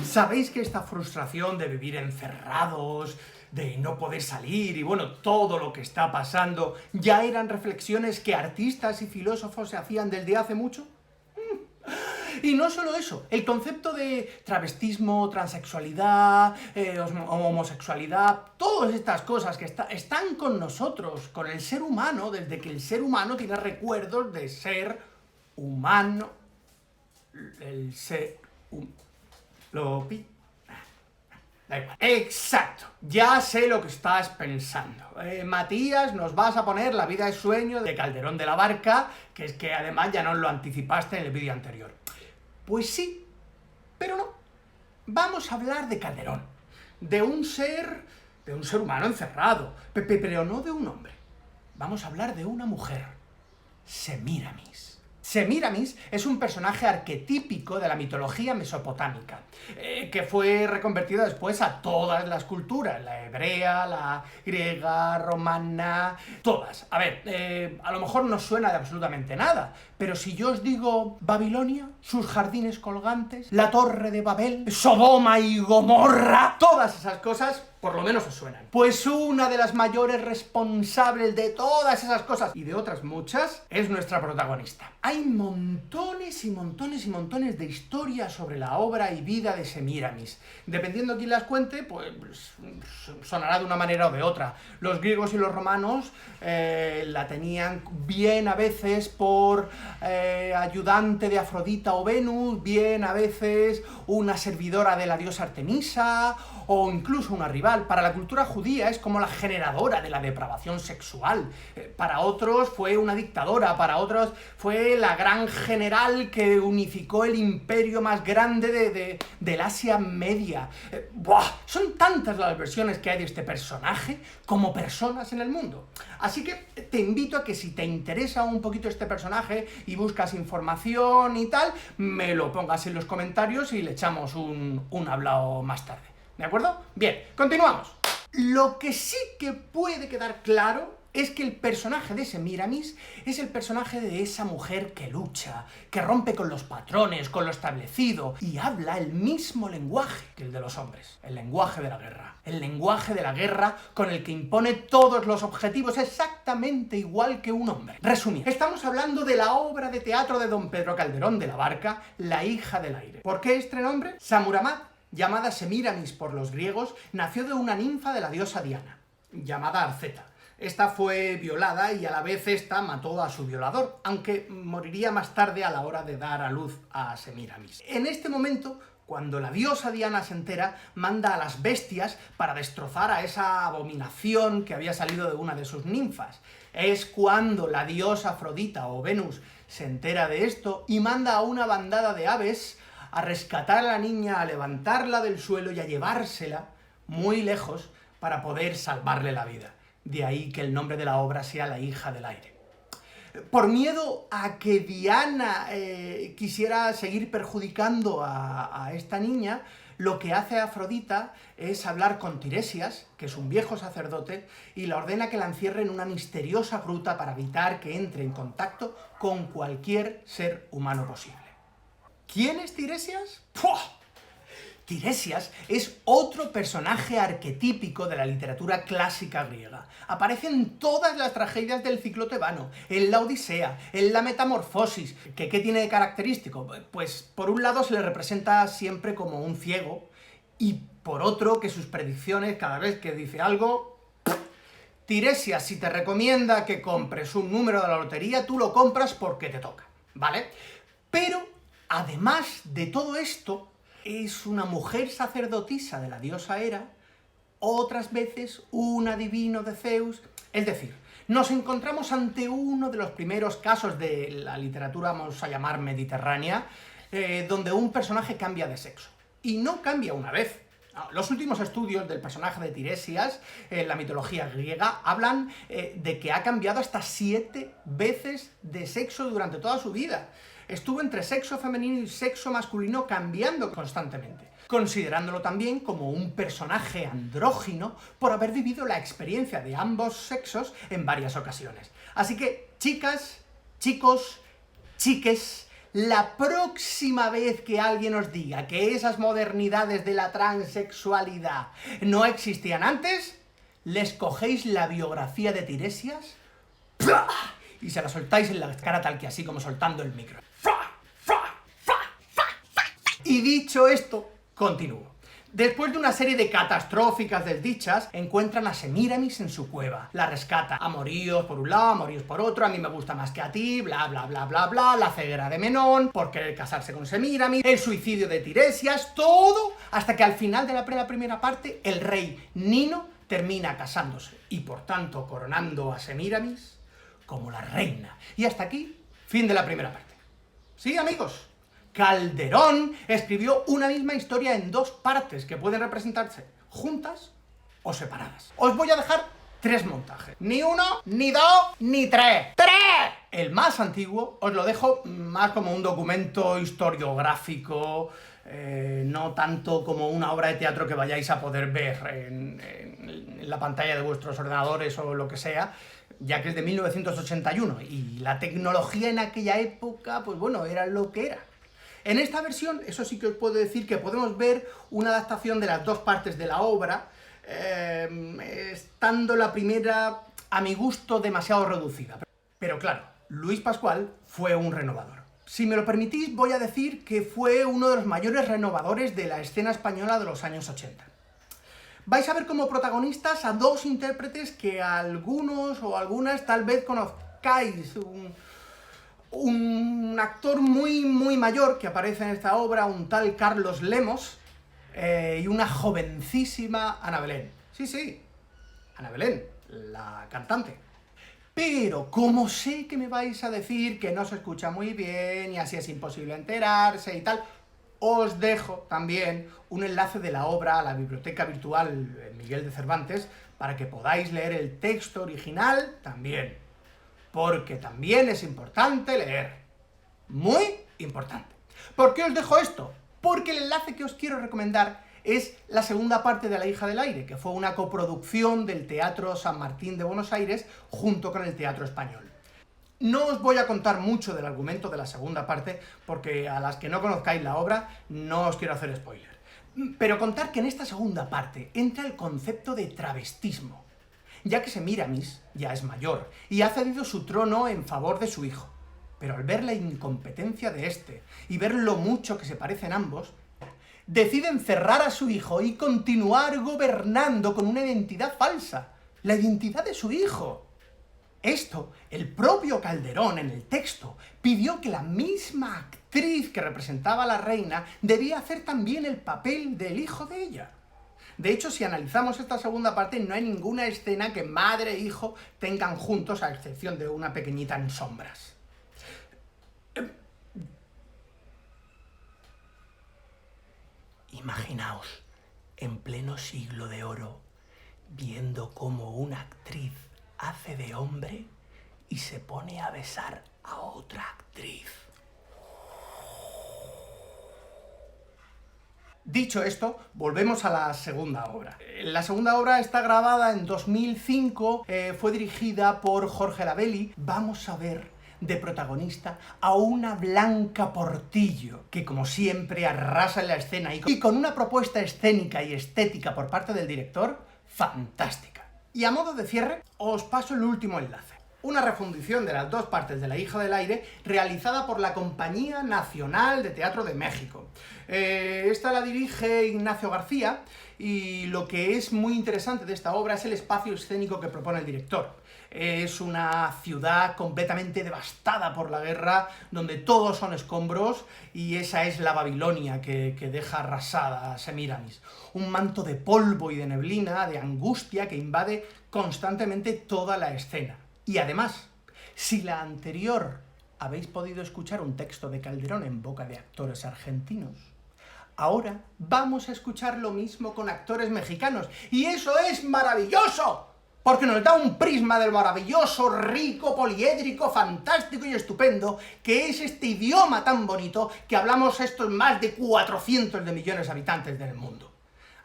Sabéis que esta frustración de vivir encerrados, de no poder salir y bueno, todo lo que está pasando, ya eran reflexiones que artistas y filósofos se hacían desde hace mucho? Y no solo eso, el concepto de travestismo, transexualidad, homosexualidad, todas estas cosas que están con nosotros, con el ser humano, desde que el ser humano tiene recuerdos de ser humano, el ser Da igual. Exacto, ya sé lo que estás pensando. Matías, nos vas a poner La vida es sueño de Calderón de la Barca, que es que además ya nos lo anticipaste en el vídeo anterior. Pues sí, pero no. Vamos a hablar de Calderón, de un ser humano encerrado, pero no de un hombre. Vamos a hablar de una mujer, Semíramis. Semíramis es un personaje arquetípico de la mitología mesopotámica, que fue reconvertido después a todas las culturas, la hebrea, la griega, romana, todas. A ver, a lo mejor no suena de absolutamente nada, pero si yo os digo Babilonia, sus jardines colgantes, la Torre de Babel, Sodoma y Gomorra, todas esas cosas por lo menos os suenan. Pues una de las mayores responsables de todas esas cosas, y de otras muchas, es nuestra protagonista. Hay montones y montones y montones de historias sobre la obra y vida de Semíramis. Dependiendo de quién las cuente, pues sonará de una manera o de otra. Los griegos y los romanos la tenían bien a veces por ayudante de Afrodita o Venus, bien a veces una servidora de la diosa Artemisa, o incluso una rival. Para la cultura judía es como la generadora de la depravación sexual. Para otros fue una dictadora, para otros fue la gran general que unificó el imperio más grande del Asia Media. Son tantas las versiones que hay de este personaje como personas en el mundo. Así que te invito a que si te interesa un poquito este personaje y buscas información y tal, me lo pongas en los comentarios y le echamos un hablao más tarde. ¿De acuerdo? Bien, continuamos. Lo que sí que puede quedar claro es que el personaje de Semíramis es el personaje de esa mujer que lucha, que rompe con los patrones, con lo establecido, y habla el mismo lenguaje que el de los hombres, el lenguaje de la guerra. El lenguaje de la guerra con el que impone todos los objetivos exactamente igual que un hombre. Resumiendo, estamos hablando de la obra de teatro de don Pedro Calderón de la Barca, La hija del aire. ¿Por qué este nombre? Samuramat, llamada Semíramis por los griegos, nació de una ninfa de la diosa Diana, llamada Arceta. Esta fue violada y a la vez esta mató a su violador, aunque moriría más tarde a la hora de dar a luz a Semíramis. En este momento, cuando la diosa Diana se entera, manda a las bestias para destrozar a esa abominación que había salido de una de sus ninfas. Es cuando la diosa Afrodita o Venus se entera de esto y manda a una bandada de aves a rescatar a la niña, a levantarla del suelo y a llevársela muy lejos para poder salvarle la vida. De ahí que el nombre de la obra sea La hija del aire. Por miedo a que Diana quisiera seguir perjudicando a esta niña, lo que hace Afrodita es hablar con Tiresias, que es un viejo sacerdote, y la ordena que la encierre en una misteriosa gruta para evitar que entre en contacto con cualquier ser humano posible. ¿Quién es Tiresias? ¡Puah! Tiresias es otro personaje arquetípico de la literatura clásica griega. Aparece en todas las tragedias del ciclo tebano, en la Odisea, en la Metamorfosis. ¿Qué tiene de característico? Pues por un lado se le representa siempre como un ciego, y por otro que sus predicciones, cada vez que dice algo... Tiresias, si te recomienda que compres un número de la lotería, tú lo compras porque te toca, ¿vale? Pero, además de todo esto, es una mujer sacerdotisa de la diosa Hera, otras veces un adivino de Zeus. Es decir, nos encontramos ante uno de los primeros casos de la literatura, vamos a llamar mediterránea, donde un personaje cambia de sexo. Y no cambia una vez. Los últimos estudios del personaje de Tiresias en la mitología griega hablan de que ha cambiado hasta 7 veces de sexo durante toda su vida. Estuvo entre sexo femenino y sexo masculino cambiando constantemente, considerándolo también como un personaje andrógino por haber vivido la experiencia de ambos sexos en varias ocasiones. Así que, chicas, chicos, chiques, la próxima vez que alguien os diga que esas modernidades de la transexualidad no existían antes, les cogéis la biografía de Tiresias y se la soltáis en la cara tal que así como soltando el micro. Y dicho esto, continúo. Después de una serie de catastróficas desdichas, encuentran a Semíramis en su cueva. La rescata. Amoríos por un lado, amoríos por otro, a mí me gusta más que a ti, bla bla bla bla bla, la ceguera de Menón, por querer casarse con Semíramis, el suicidio de Tiresias, todo, hasta que al final de la primera parte, el rey Nino termina casándose y por tanto coronando a Semíramis como la reina. Y hasta aquí, fin de la primera parte. ¿Sí, amigos? Calderón escribió una misma historia en dos partes que pueden representarse juntas o separadas. Os voy a dejar 3 montajes. Ni 1, ni 2, ni 3. ¡3! El más antiguo os lo dejo más como un documento historiográfico, no tanto como una obra de teatro que vayáis a poder ver en la pantalla de vuestros ordenadores o lo que sea, ya que es de 1981 y la tecnología en aquella época, pues bueno, era lo que era. En esta versión, eso sí que os puedo decir que podemos ver una adaptación de las 2 partes de la obra, estando la primera, a mi gusto, demasiado reducida. Pero claro, Luis Pascual fue un renovador. Si me lo permitís, voy a decir que fue uno de los mayores renovadores de la escena española de los años 80. Vais a ver como protagonistas a 2 intérpretes que algunos o algunas tal vez conozcáis. Un actor muy mayor que aparece en esta obra, un tal Carlos Lemos, y una jovencísima Ana Belén. Sí, Ana Belén, la cantante. Pero como sé que me vais a decir que no se escucha muy bien y así es imposible enterarse y tal, os dejo también un enlace de la obra a la biblioteca virtual Miguel de Cervantes para que podáis leer el texto original también. Porque también es importante leer. Muy importante. ¿Por qué os dejo esto? Porque el enlace que os quiero recomendar es la segunda parte de La hija del aire, que fue una coproducción del Teatro San Martín de Buenos Aires junto con el Teatro Español. No os voy a contar mucho del argumento de la segunda parte, porque a las que no conozcáis la obra, no os quiero hacer spoiler. Pero contar que en esta segunda parte entra el concepto de travestismo, ya que Semíramis ya es mayor y ha cedido su trono en favor de su hijo. Pero al ver la incompetencia de este y ver lo mucho que se parecen ambos, decide encerrar a su hijo y continuar gobernando con una identidad falsa, la identidad de su hijo. Esto, el propio Calderón en el texto pidió que la misma actriz que representaba a la reina debía hacer también el papel del hijo de ella. De hecho, si analizamos esta segunda parte, no hay ninguna escena que madre e hijo tengan juntos, a excepción de una pequeñita en sombras. Imaginaos, en pleno siglo de oro, viendo cómo una actriz hace de hombre y se pone a besar a otra actriz. Dicho esto, volvemos a la segunda obra. La segunda obra está grabada en 2005, fue dirigida por Jorge Lavelli. Vamos a ver de protagonista a una Blanca Portillo, que como siempre arrasa en la escena y con una propuesta escénica y estética por parte del director, fantástica. Y a modo de cierre, os paso el último enlace. Una refundición de las 2 partes de La hija del aire realizada por la Compañía Nacional de Teatro de México. Esta la dirige Ignacio García y lo que es muy interesante de esta obra es el espacio escénico que propone el director. Es una ciudad completamente devastada por la guerra, donde todos son escombros, y esa es la Babilonia que deja arrasada a Semíramis. Un manto de polvo y de neblina, de angustia, que invade constantemente toda la escena. Y además, si la anterior habéis podido escuchar un texto de Calderón en boca de actores argentinos, ahora vamos a escuchar lo mismo con actores mexicanos. ¡Y eso es maravilloso! Porque nos da un prisma del maravilloso, rico, poliédrico, fantástico y estupendo que es este idioma tan bonito que hablamos estos más de 400 millones de habitantes del mundo.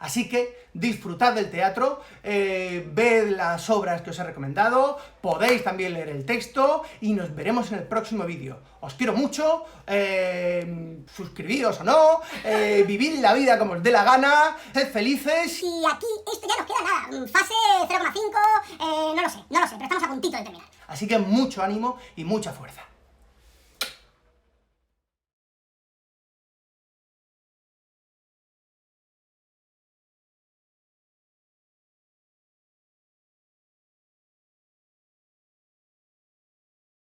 Así que disfrutad del teatro, ved las obras que os he recomendado, podéis también leer el texto y nos veremos en el próximo vídeo. Os quiero mucho, suscribíos o no, vivid la vida como os dé la gana, sed felices. Y aquí esto ya nos queda nada, fase 0,5, no lo sé, pero estamos a puntito de terminar. Así que mucho ánimo y mucha fuerza.